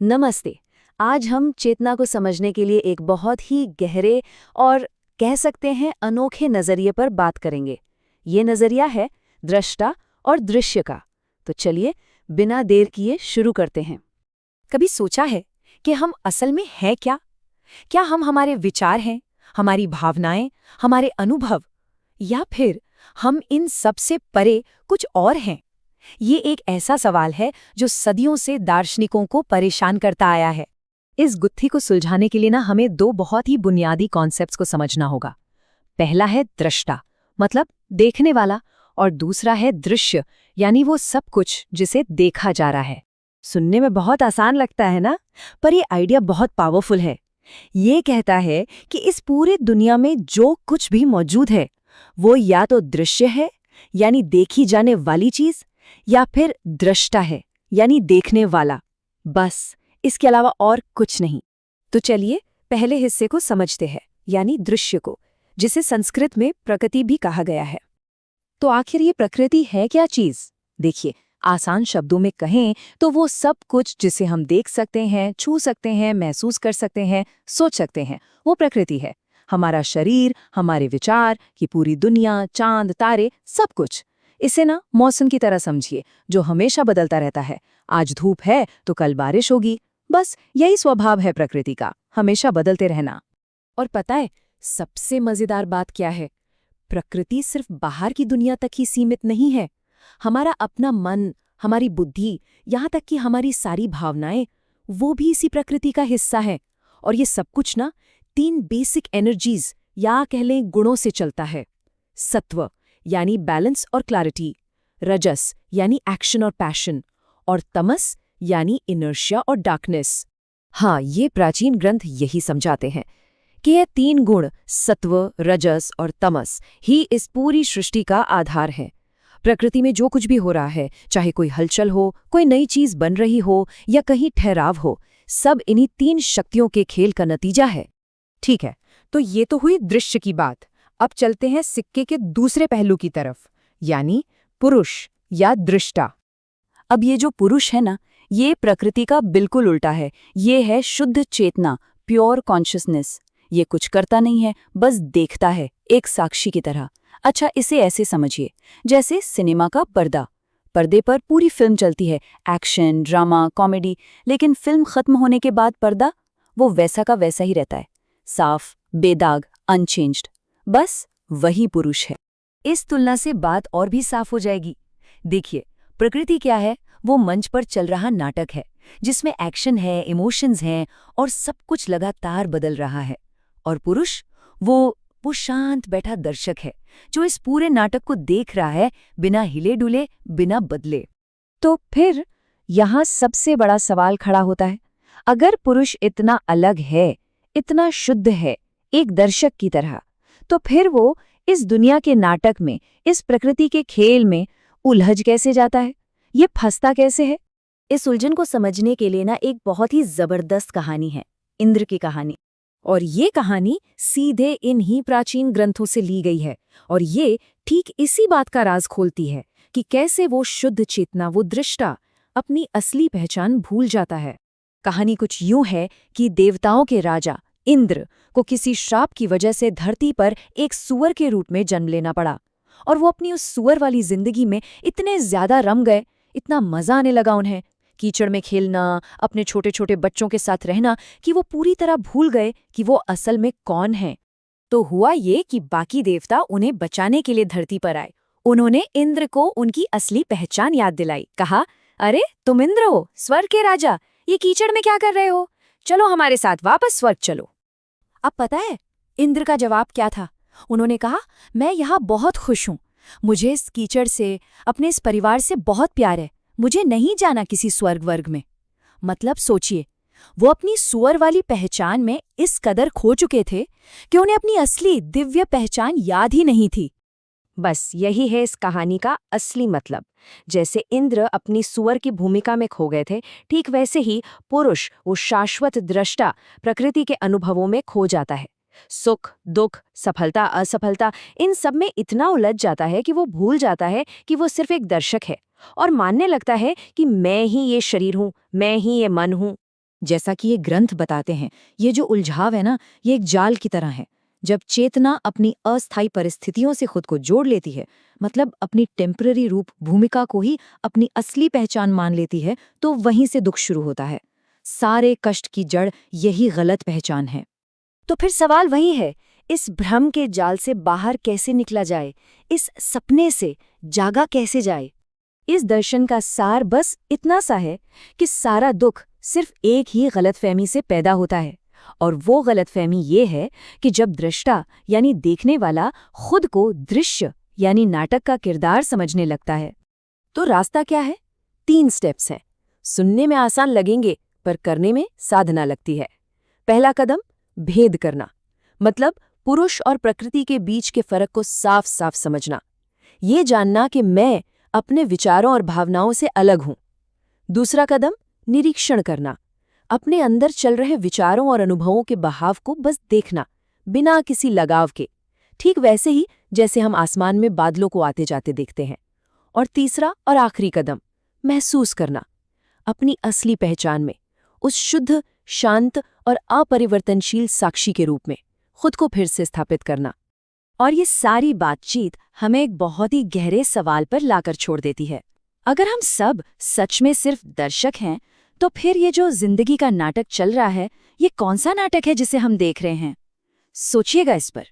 नमस्ते। आज हम चेतना को समझने के लिए एक बहुत ही गहरे और कह सकते हैं अनोखे नजरिए पर बात करेंगे। ये नजरिया है दृष्टा और दृश्य का। तो चलिए बिना देर किए शुरू करते हैं। कभी सोचा है कि हम असल में हैं क्या? क्या हम हमारे विचार हैं, हमारी भावनाएं, हमारे अनुभव, या फिर हम इन सब से परे कुछ और हैं? ये एक ऐसा सवाल है जो सदियों से दार्शनिकों को परेशान करता आया है। इस गुत्थी को सुलझाने के लिए हमें दो बहुत ही बुनियादी कॉन्सेप्ट्स को समझना होगा। पहला है दृष्टा, मतलब देखने वाला, और दूसरा है दृश्य, यानी वो सब कुछ जिसे देखा जा रहा है। सुनने में बहुत आसान लगता है ना, पर ये आइडिया बहुत पावरफुल है। ये कहता है कि इस पूरे दुनिया में जो कुछ भी मौजूद है वो या तो दृश्य है, यानी देखी जाने वाली चीज, या फिर दृष्टा है, यानी देखने वाला। बस, इसके अलावा और कुछ नहीं। तो चलिए पहले हिस्से को समझते हैं, यानी दृश्य को, जिसे संस्कृत में प्रकृति भी कहा गया है। तो आखिर ये प्रकृति है क्या चीज? देखिए, आसान शब्दों में कहें तो वो सब कुछ जिसे हम देख सकते हैं, छू सकते हैं, महसूस कर सकते हैं, सोच सकते हैं, वो प्रकृति है। हमारा शरीर, हमारे विचार, की पूरी दुनिया, चांद, तारे, सब कुछ। इसे मौसम की तरह समझिए, जो हमेशा बदलता रहता है। आज धूप है तो कल बारिश होगी। बस यही स्वभाव है प्रकृति का, हमेशा बदलते रहना। और पता है सबसे मजेदार बात क्या है? प्रकृति सिर्फ बाहर की दुनिया तक ही सीमित नहीं है। हमारा अपना मन, हमारी बुद्धि, यहाँ तक कि हमारी सारी भावनाएं, वो भी इसी प्रकृति का हिस्सा है। और ये सब कुछ 3 बेसिक एनर्जीज या कह लें गुणों से चलता है। सत्व यानी बैलेंस और क्लैरिटी, रजस यानी एक्शन और पैशन, और तमस यानी इनर्शिया और डार्कनेस। हाँ, ये प्राचीन ग्रंथ यही समझाते हैं कि ये 3 गुण, सत्व, रजस और तमस, ही इस पूरी सृष्टि का आधार है। प्रकृति में जो कुछ भी हो रहा है, चाहे कोई हलचल हो, कोई नई चीज बन रही हो या कहीं ठहराव हो, सब इन्हीं 3 शक्तियों के खेल का नतीजा है। ठीक है, तो ये तो हुई दृश्य की बात। अब चलते हैं सिक्के के दूसरे पहलू की तरफ, यानी पुरुष या दृष्टा। अब ये जो पुरुष है ये प्रकृति का बिल्कुल उल्टा है। ये है शुद्ध चेतना, प्योर कॉन्शियसनेस। ये कुछ करता नहीं है, बस देखता है, एक साक्षी की तरह। अच्छा, इसे ऐसे समझिए, जैसे सिनेमा का पर्दा। पर्दे पर पूरी फिल्म चलती है, एक्शन, ड्रामा, कॉमेडी, लेकिन फिल्म खत्म होने के बाद पर्दा वो वैसा का वैसा ही रहता है, साफ, बेदाग, अनचेंज्ड। बस वही पुरुष है। इस तुलना से बात और भी साफ हो जाएगी। देखिए, प्रकृति क्या है? वो मंच पर चल रहा नाटक है, जिसमें एक्शन है, इमोशंस हैं और सब कुछ लगातार बदल रहा है। और पुरुष वो शांत बैठा दर्शक है, जो इस पूरे नाटक को देख रहा है, बिना हिले डुले, बिना बदले। तो फिर यहाँ सबसे बड़ा सवाल खड़ा होता है, अगर पुरुष इतना अलग है, इतना शुद्ध है, एक दर्शक की तरह, तो फिर वो इस दुनिया के नाटक में, इस प्रकृति के खेल में उलझ कैसे जाता है? ये फंसता कैसे है? इस उलझन को समझने के लिए एक बहुत ही जबरदस्त कहानी है, इंद्र की कहानी। और ये कहानी सीधे इन्हीं प्राचीन ग्रंथों से ली गई है, और ये ठीक इसी बात का राज खोलती है कि कैसे वो शुद्ध चेतना, वो दृष्टा, अपनी असली पहचान भूल जाता है। कहानी कुछ यूं है कि देवताओं के राजा इंद्र को किसी श्राप की वजह से धरती पर एक सूअर के रूप में जन्म लेना पड़ा, और वो अपनी उस सूअर वाली जिंदगी में इतने ज्यादा रम गए, इतना मजा आने लगा उन्हें, कीचड़ में खेलना, अपने छोटे छोटे बच्चों के साथ रहना, कि वो पूरी तरह भूल गए कि वो असल में कौन है। तो हुआ ये कि बाकी देवता उन्हें बचाने के लिए धरती पर आए। उन्होंने इंद्र को उनकी असली पहचान याद दिलाई। कहा, अरे तुम इंद्र हो, स्वर्ग के राजा, ये कीचड़ में क्या कर रहे हो? चलो हमारे साथ वापस स्वर्ग चलो। अब पता है इंद्र का जवाब क्या था? उन्होंने कहा, मैं यहाँ बहुत खुश हूँ, मुझे इस कीचड़ से, अपने इस परिवार से बहुत प्यार है, मुझे नहीं जाना किसी स्वर्ग वर्ग में। मतलब सोचिए, वो अपनी सुअर वाली पहचान में इस कदर खो चुके थे कि उन्हें अपनी असली दिव्य पहचान याद ही नहीं थी। बस यही है इस कहानी का असली मतलब। जैसे इंद्र अपनी सुअर की भूमिका में खो गए थे, ठीक वैसे ही पुरुष, वो शाश्वत दृष्टा, प्रकृति के अनुभवों में खो जाता है। सुख, दुख, सफलता, असफलता, इन सब में इतना उलझ जाता है कि वो भूल जाता है कि वो सिर्फ एक दर्शक है, और मानने लगता है कि मैं ही ये शरीर हूँ, मैं ही ये मन हूँ। जैसा कि ये ग्रंथ बताते हैं, ये जो उलझाव है ना, ये एक जाल की तरह है। जब चेतना अपनी अस्थायी परिस्थितियों से खुद को जोड़ लेती है, मतलब अपनी टेम्पररी रूप भूमिका को ही अपनी असली पहचान मान लेती है, तो वहीं से दुख शुरू होता है। सारे कष्ट की जड़ यही गलत पहचान है। तो फिर सवाल वही है, इस भ्रम के जाल से बाहर कैसे निकला जाए, इस सपने से जागा कैसे जाए? इस दर्शन का सार बस इतना सा है कि सारा दुख सिर्फ एक ही गलतफहमी से पैदा होता है, और वो गलतफहमी ये है कि जब दृष्टा यानी देखने वाला खुद को दृश्य यानी नाटक का किरदार समझने लगता है। तो रास्ता क्या है? 3 स्टेप्स हैं। सुनने में आसान लगेंगे, पर करने में साधना लगती है। पहला कदम, भेद करना, मतलब पुरुष और प्रकृति के बीच के फर्क को साफ साफ समझना। ये जानना कि मैं अपने विचारों और भावनाओं से अलग हूं। दूसरा कदम, निरीक्षण करना, अपने अंदर चल रहे विचारों और अनुभवों के बहाव को बस देखना, बिना किसी लगाव के, ठीक वैसे ही जैसे हम आसमान में बादलों को आते जाते देखते हैं। और तीसरा और आखिरी कदम, महसूस करना, अपनी असली पहचान में, उस शुद्ध, शांत और अपरिवर्तनशील साक्षी के रूप में खुद को फिर से स्थापित करना। और ये सारी बातचीत हमें एक बहुत ही गहरे सवाल पर लाकर छोड़ देती है। अगर हम सब सच में सिर्फ दर्शक हैं, तो फिर ये जो जिंदगी का नाटक चल रहा है, ये कौन सा नाटक है जिसे हम देख रहे हैं? सोचिएगा इस पर।